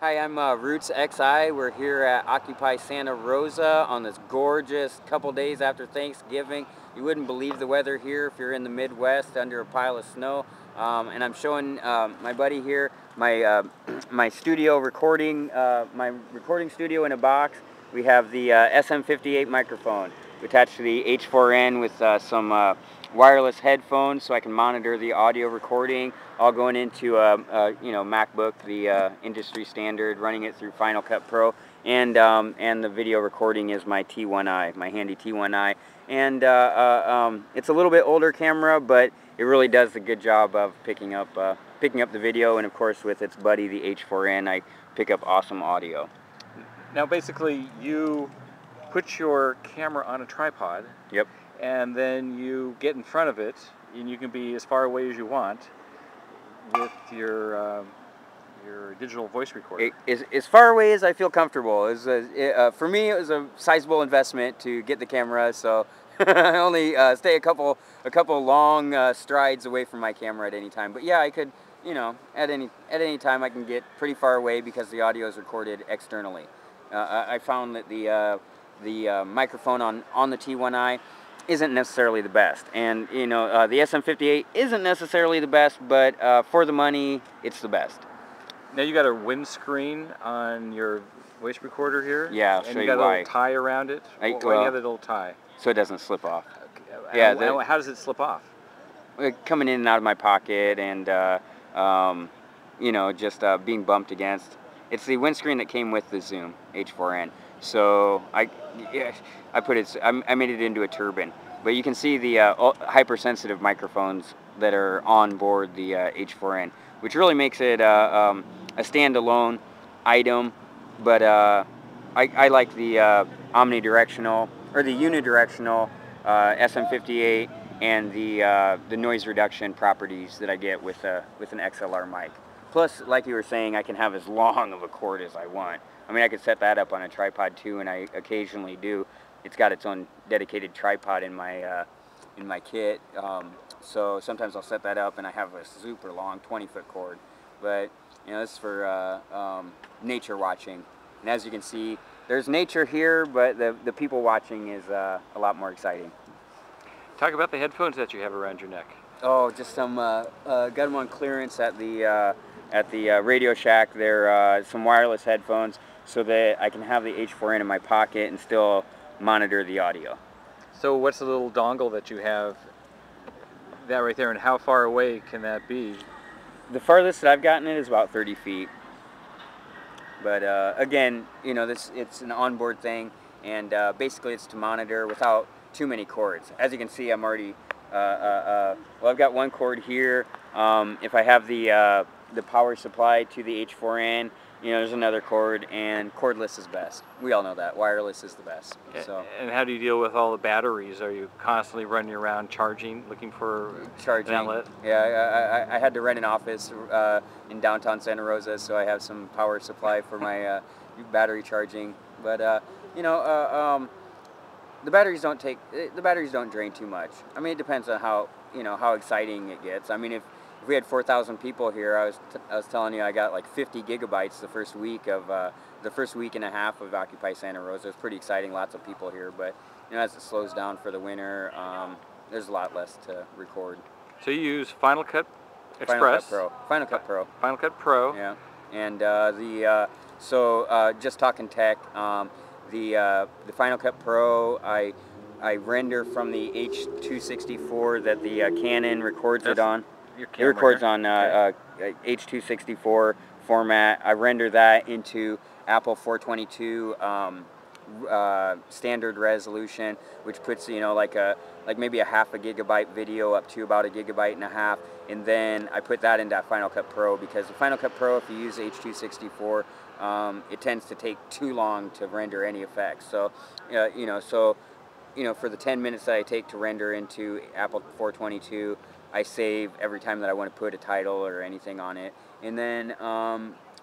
Hi, I'm Roots XI. We're here at Occupy Santa Rosa on this gorgeous couple days after Thanksgiving. You wouldn't believe the weather here if you're in the Midwest under a pile of snow. And I'm showing my buddy here my my studio recording, my recording studio in a box. We have the SM58 microphone attached to the H4n with some wireless headphones, so I can monitor the audio recording, all going into a MacBook, the industry standard, running it through Final Cut Pro, and the video recording is my T1i, my handy T1i, and it's a little bit older camera, but it really does a good job of picking up the video, and of course with its buddy the H4n, I pick up awesome audio. Now basically you put your camera on a tripod. Yep. And then you get in front of it, and you can be as far away as you want with your digital voice recorder. As far away as I feel comfortable. For me, it was a sizable investment to get the camera, so I only stay a couple long strides away from my camera at any time. But yeah, I could, at any time I can get pretty far away because the audio is recorded externally. I found that the microphone on the T1i isn't necessarily the best, and the SM58 isn't necessarily the best, but for the money, it's the best. Now you got a windscreen on your voice recorder here. Yeah, I'll and show you got why. A little tie around it. Why do you have that little tie? So it doesn't slip off. Okay. Yeah. How does it slip off? Coming in and out of my pocket, and just being bumped against. It's the windscreen that came with the Zoom H4n. So I made it into a turbine, but you can see the hypersensitive microphones that are on board the H4n, which really makes it a standalone item. But I like the omnidirectional or the unidirectional SM58 and the noise reduction properties that I get with an XLR mic. Plus, like you were saying, I can have as long of a cord as I want. I mean, I could set that up on a tripod too, and I occasionally do. It's got its own dedicated tripod in my kit, so sometimes I'll set that up, and I have a super long 20-foot cord. But this is for nature watching, and as you can see, there's nature here, but the people watching is a lot more exciting. Talk about the headphones that you have around your neck. Oh, just some got them on clearance at the Radio Shack. They're some wireless headphones, so that I can have the H4n in my pocket and still monitor the audio. So what's the little dongle that you have that right there, and how far away can that be? The farthest that I've gotten it is about 30 feet. But again, it's an onboard thing, and basically it's to monitor without too many cords. As you can see, I'm already well, I've got one cord here. If I have the power supply to the H4n, there's another cord, and cordless is best. We all know that. Wireless is the best. So. And how do you deal with all the batteries? Are you constantly running around charging, looking for charging? An outlet? Yeah, I had to rent an office in downtown Santa Rosa, so I have some power supply for my battery charging. But the batteries don't drain too much. I mean, it depends on how exciting it gets. I mean, if we had 4,000 people here, I was telling you I got like 50 gigabytes the first week and a half of Occupy Santa Rosa. It's pretty exciting, lots of people here, but as it slows down for the winter, there's a lot less to record. So you use Final Cut Express? Final Cut Pro. Final Cut Pro. Yeah, and just talking tech, the Final Cut Pro, I render from the H264 that the Canon records it on. It records on H264 format. I render that into Apple 422 standard resolution, which puts like maybe a half a gigabyte video up to about a gigabyte and a half, and then I put that into Final Cut Pro, because the Final Cut Pro, if you use H264, it tends to take too long to render any effects. So for the 10 minutes that I take to render into Apple 422, I save every time that I want to put a title or anything on it. And then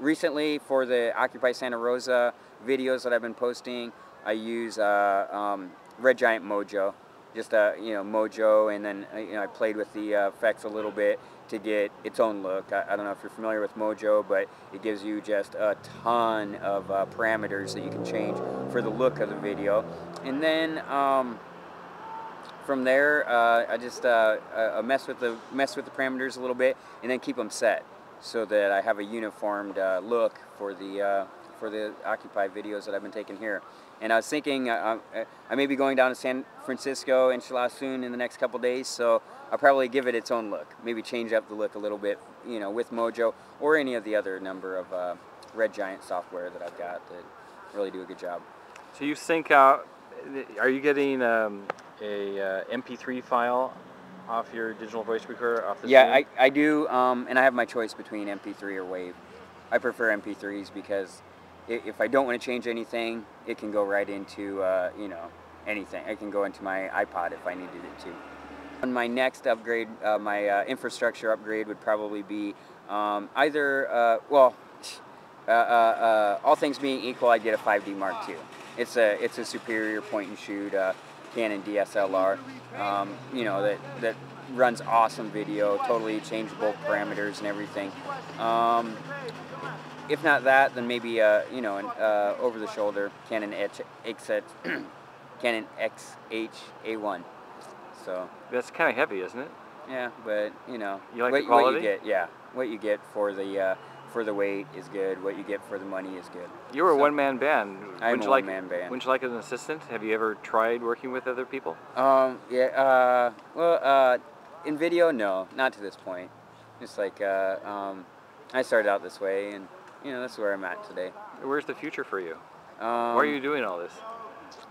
recently, for the Occupy Santa Rosa videos that I've been posting, I use Red Giant Mojo, just Mojo, and then I played with the effects a little bit to get its own look. I don't know if you're familiar with Mojo, but it gives you just a ton of parameters that you can change for the look of the video. And then from there, I just mess with the parameters a little bit, and then keep them set so that I have a uniformed look for the Occupy videos that I've been taking here. And I was thinking I may be going down to San Francisco, inshallah, soon in the next couple days, so I'll probably give it its own look. Maybe change up the look a little bit, you know, with Mojo or any of the other number of Red Giant software that I've got that really do a good job. So you sync out, are you getting a MP3 file off your digital voice recorder off the Yeah, I do, and I have my choice between MP3 or WAV. I prefer MP3s because if I don't want to change anything, it can go right into, you know, anything. It can go into my iPod if I needed it to. On my next upgrade, my infrastructure upgrade would probably be either, well, all things being equal, I'd get a 5D Mark II. It's a superior point and shoot Canon DSLR, you know, that runs awesome video, totally changeable parameters and everything. If not that, then maybe you know, an over-the-shoulder Canon Canon XH-A1. So that's kind of heavy, isn't it? yeah, but you know, you like the quality? What you get, yeah, what you get for the weight is good. What you get for the money is good. You were a one-man band. I'm a one-man band. Wouldn't you like an assistant? Have you ever tried working with other people? Yeah. Well, in video, no, not to this point. Just like I started out this way, and you know, that's where I'm at today. Where's the future for you? Why are you doing all this?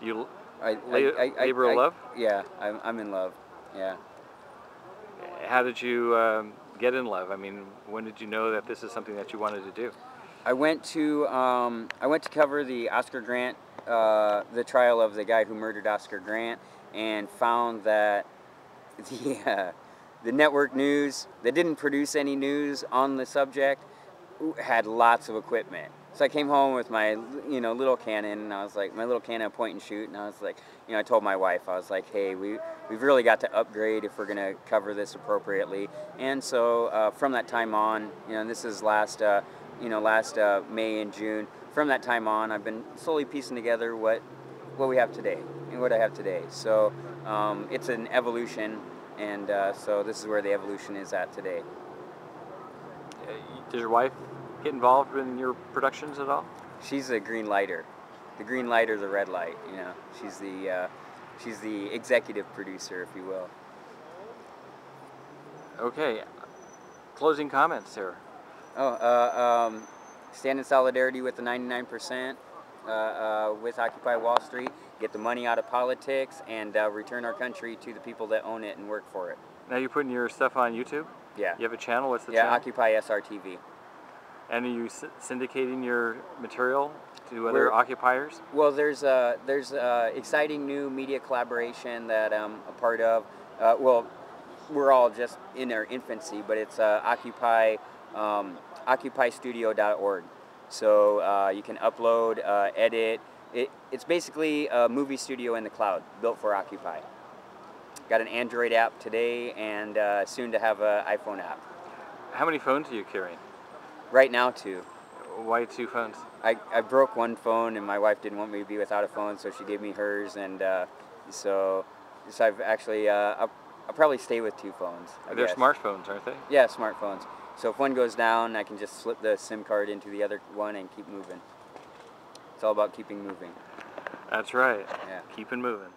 You labor of love? Yeah, I'm in love. Yeah. How did you get in love? I mean, when did you know that this is something that you wanted to do? I went to cover the Oscar Grant, the trial of the guy who murdered Oscar Grant, and found that the network news that didn't produce any news on the subject had lots of equipment. So I came home with my, you know, little Canon, and I was like, my little Canon point and shoot, and I was like, you know, I told my wife, I was like, hey, we've really got to upgrade if we're going to cover this appropriately. And so from that time on, you know, and this is last May and June. From that time on, I've been slowly piecing together what we have today and what I have today. So it's an evolution, and so this is where the evolution is at today. Does your wife get involved in your productions at all? She's a green lighter. The green light or the red light, you know. She's the executive producer, if you will. Okay. Closing comments, sir. Stand in solidarity with the 99%, with Occupy Wall Street, get the money out of politics, and return our country to the people that own it and work for it. Now you're putting your stuff on YouTube? Yeah. You have a channel? What's the channel? Yeah, Occupy SRTV. And are you syndicating your material to other occupiers? Well, there's exciting new media collaboration that I'm a part of. Well, we're all just in our infancy, but it's occupystudio.org. So you can upload, edit. It's basically a movie studio in the cloud, built for Occupy. Got an Android app today, and soon to have an iPhone app. How many phones are you carrying? Right now, 2. Why 2 phones? I broke one phone, and my wife didn't want me to be without a phone, so she gave me hers, and so I've actually, I'll probably stay with 2 phones. They're smartphones, aren't they? Yeah, smartphones. So if one goes down, I can just slip the SIM card into the other one and keep moving. It's all about keeping moving. That's right. Yeah. Keeping moving.